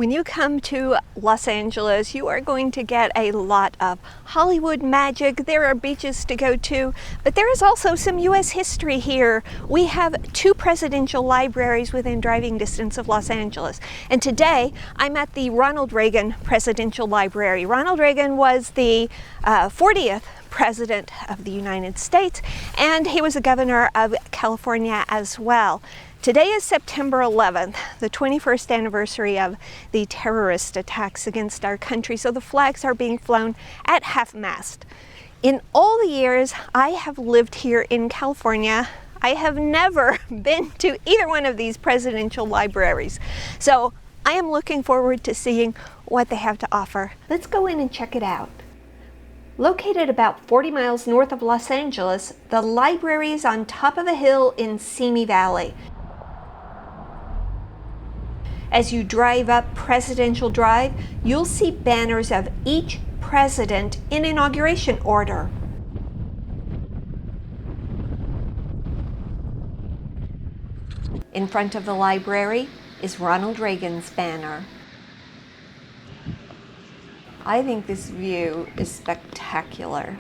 When you come to Los Angeles, you are going to get a lot of Hollywood magic. There are beaches to go to, but there is also some U.S. history here. We have two presidential libraries within driving distance of Los Angeles. And today, I'm at the Ronald Reagan Presidential Library. Ronald Reagan was the 40th President of the United States, and he was the governor of California as well. Today is September 11th, the 21st anniversary of the terrorist attacks against our country, so the flags are being flown at half-mast. In all the years I have lived here in California, I have never been to either one of these presidential libraries. So I am looking forward to seeing what they have to offer. Let's go in and check it out. Located about 40 miles north of Los Angeles, the library is on top of a hill in Simi Valley. As you drive up Presidential Drive, you'll see banners of each president in inauguration order. In front of the library is Ronald Reagan's banner. I think this view is spectacular.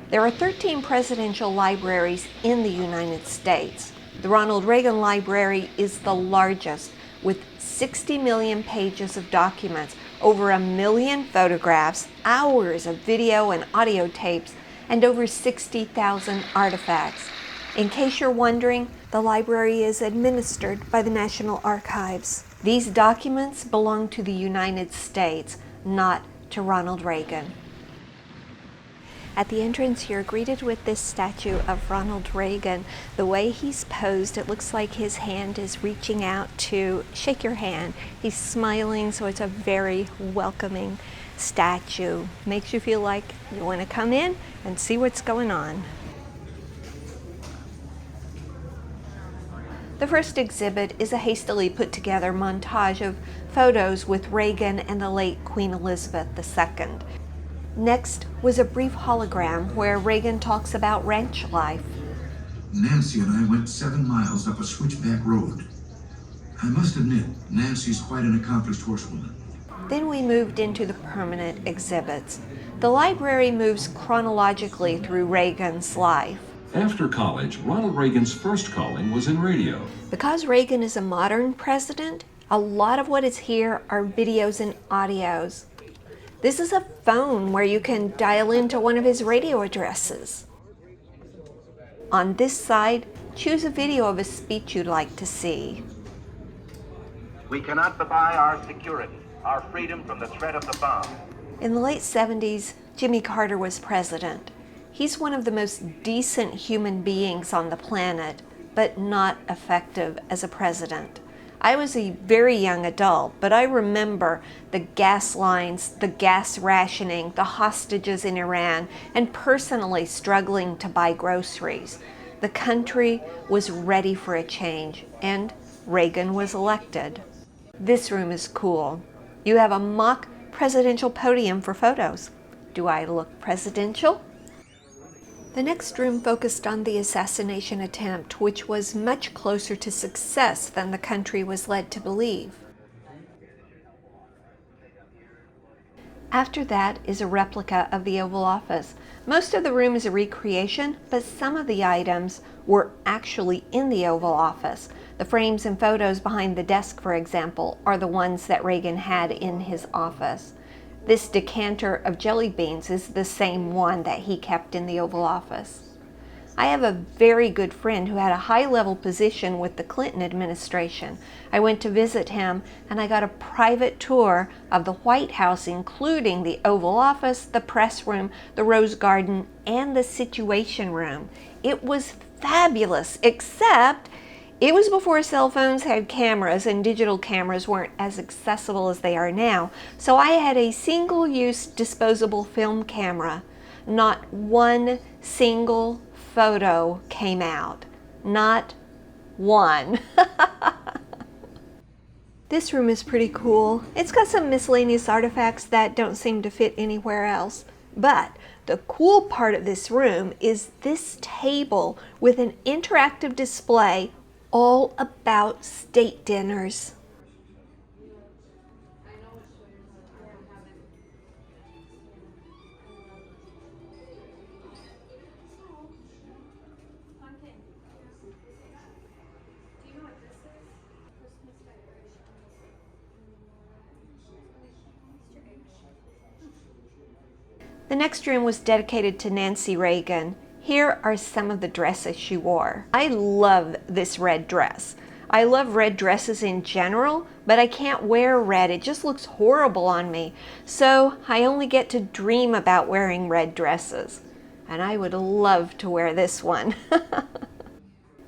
There are 13 presidential libraries in the United States. The Ronald Reagan Library is the largest, with 60 million pages of documents, over 1 million photographs, hours of video and audio tapes, and over 60,000 artifacts. In case you're wondering, the library is administered by the National Archives. These documents belong to the United States, not to Ronald Reagan. At the entrance, you're greeted with this statue of Ronald Reagan. The way he's posed, it looks like his hand is reaching out to shake your hand. He's smiling, so it's a very welcoming statue. Makes you feel like you want to come in and see what's going on. The first exhibit is a hastily put together montage of photos with Reagan and the late Queen Elizabeth II. Next was a brief hologram where Reagan talks about ranch life. Nancy and I went 7 miles up a switchback road. I must admit, Nancy's quite an accomplished horsewoman. Then we moved into the permanent exhibits. The library moves chronologically through Reagan's life. After college, Ronald Reagan's first calling was in radio. Because Reagan is a modern president, a lot of what is here are videos and audios. This is a phone where you can dial into one of his radio addresses. On this side, choose a video of a speech you'd like to see. We cannot buy our security, our freedom from the threat of the bomb. In the late 70s, Jimmy Carter was president. He's one of the most decent human beings on the planet, but not effective as a president. I was a very young adult, but I remember the gas lines, the gas rationing, the hostages in Iran, and personally struggling to buy groceries. The country was ready for a change, and Reagan was elected. This room is cool. You have a mock presidential podium for photos. Do I look presidential? The next room focused on the assassination attempt, which was much closer to success than the country was led to believe. After that is a replica of the Oval Office. Most of the room is a recreation, but some of the items were actually in the Oval Office. The frames and photos behind the desk, for example, are the ones that Reagan had in his office. This decanter of jelly beans is the same one that he kept in the Oval Office. I have a very good friend who had a high-level position with the Clinton administration. I went to visit him and I got a private tour of the White House, including the Oval Office, the press room, the Rose Garden, and the Situation Room. It was fabulous, except it was before cell phones had cameras and digital cameras weren't as accessible as they are now. So I had a single-use disposable film camera. Not one single photo came out. Not one. This room is pretty cool. It's got some miscellaneous artifacts that don't seem to fit anywhere else. But the cool part of this room is this table with an interactive display all about state dinners. The next room was dedicated to Nancy Reagan. Here are some of the dresses she wore. I love this red dress. I love red dresses in general, but I can't wear red. It just looks horrible on me. So I only get to dream about wearing red dresses. And I would love to wear this one.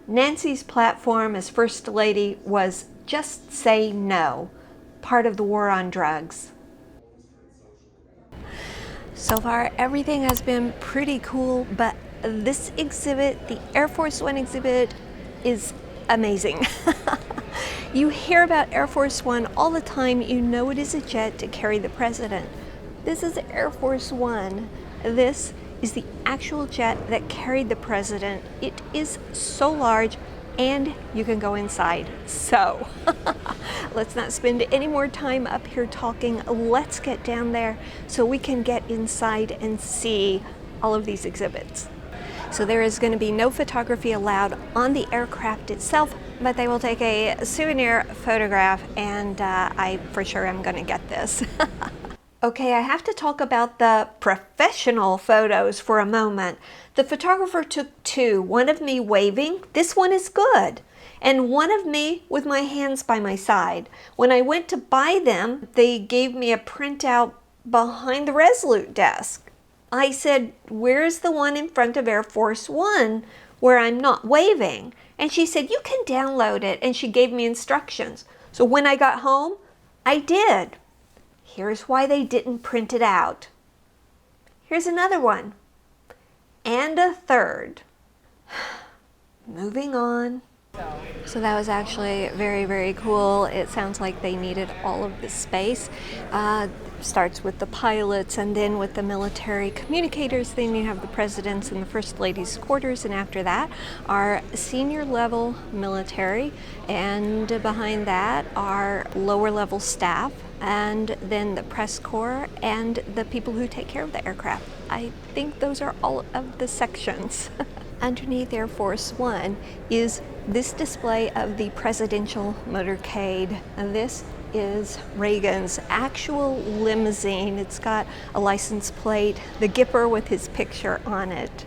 Nancy's platform as First Lady was "Just Say No," part of the war on drugs. So far, everything has been pretty cool, but this exhibit, the Air Force One exhibit, is amazing. You hear about Air Force One all the time. You know it is a jet to carry the president. This is Air Force One. This is the actual jet that carried the president. It is so large, and you can go inside. So let's not spend any more time up here talking. Let's get down there so we can get inside and see all of these exhibits. So there is going to be no photography allowed on the aircraft itself, but they will take a souvenir photograph, and I for sure am going to get this. Okay, I have to talk about the professional photos for a moment. The photographer took two, one of me waving, this one is good, and one of me with my hands by my side. When I went to buy them, they gave me a printout behind the Resolute desk. I said, "Where's the one in front of Air Force One where I'm not waving?" And she said, "You can download it," and she gave me instructions. So when I got home, I did. Here's why they didn't print it out. Here's another one. And a third. Moving on. So that was actually very, very cool. It sounds like they needed all of this space. Starts with the pilots and then with the military communicators. Then you have the president's and the first lady's quarters, and after that are senior level military, and behind that are lower level staff, and then the press corps and the people who take care of the aircraft. I think those are all of the sections. Underneath Air Force One is this display of the presidential motorcade. And this is Reagan's actual limousine. It's got a license plate, the Gipper with his picture on it.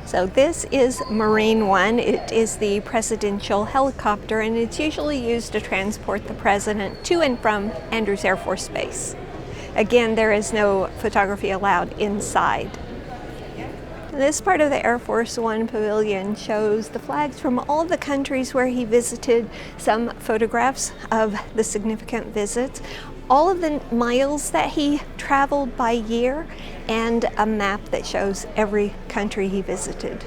So this is Marine One. It is the presidential helicopter, and it's usually used to transport the president to and from Andrews Air Force Base. Again, there is no photography allowed inside. This part of the Air Force One pavilion shows the flags from all the countries where he visited, some photographs of the significant visits, all of the miles that he traveled by year, and a map that shows every country he visited.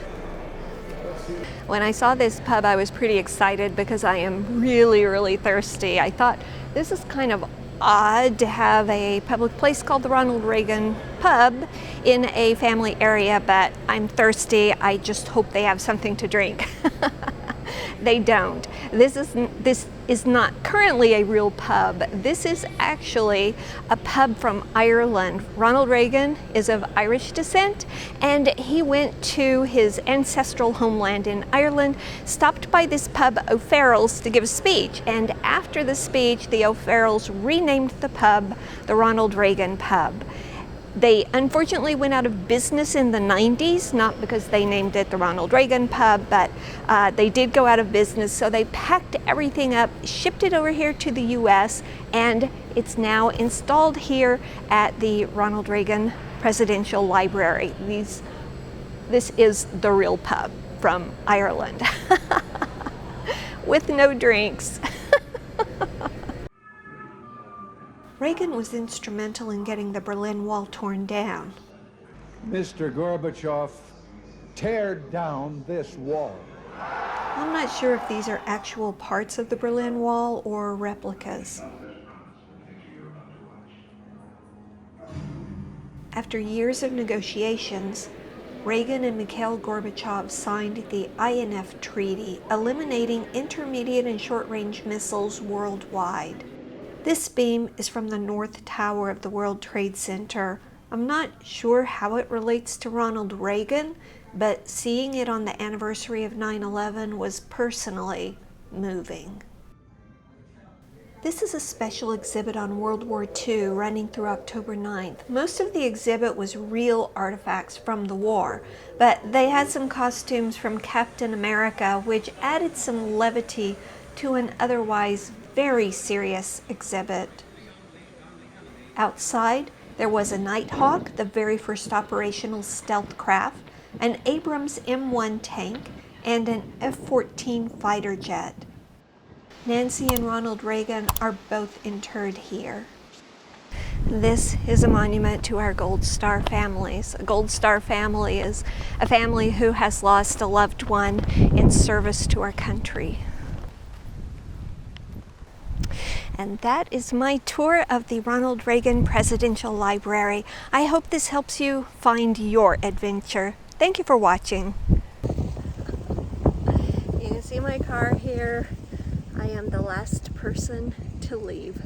When I saw this pub, I was pretty excited because I am really, really thirsty. I thought this is kind of odd to have a public place called the Ronald Reagan pub in a family area, but I'm thirsty. I just hope they have something to drink. They don't. This is not currently a real pub. This is actually a pub from Ireland. Ronald Reagan is of Irish descent, and he went to his ancestral homeland in Ireland, stopped by this pub O'Farrell's to give a speech, and after the speech, the O'Farrells renamed the pub the Ronald Reagan Pub. They unfortunately went out of business in the 90s, not because they named it the Ronald Reagan Pub, but they did go out of business, so they packed everything up, shipped it over here to the US, and it's now installed here at the Ronald Reagan Presidential Library. This is the real pub from Ireland, with no drinks. Reagan was instrumental in getting the Berlin Wall torn down. Mr. Gorbachev, tear down this wall. I'm not sure if these are actual parts of the Berlin Wall or replicas. After years of negotiations, Reagan and Mikhail Gorbachev signed the INF Treaty, eliminating intermediate and short-range missiles worldwide. This beam is from the North Tower of the World Trade Center. I'm not sure how it relates to Ronald Reagan, but seeing it on the anniversary of 9/11 was personally moving. This is a special exhibit on World War II running through October 9th. Most of the exhibit was real artifacts from the war, but they had some costumes from Captain America, which added some levity to an otherwise very serious exhibit. Outside, there was a Nighthawk, the very first operational stealth craft, an Abrams M1 tank, and an F-14 fighter jet. Nancy and Ronald Reagan are both interred here. This is a monument to our Gold Star families. A Gold Star family is a family who has lost a loved one in service to our country. And that is my tour of the Ronald Reagan Presidential Library. I hope this helps you find your adventure. Thank you for watching. You can see my car here. I am the last person to leave.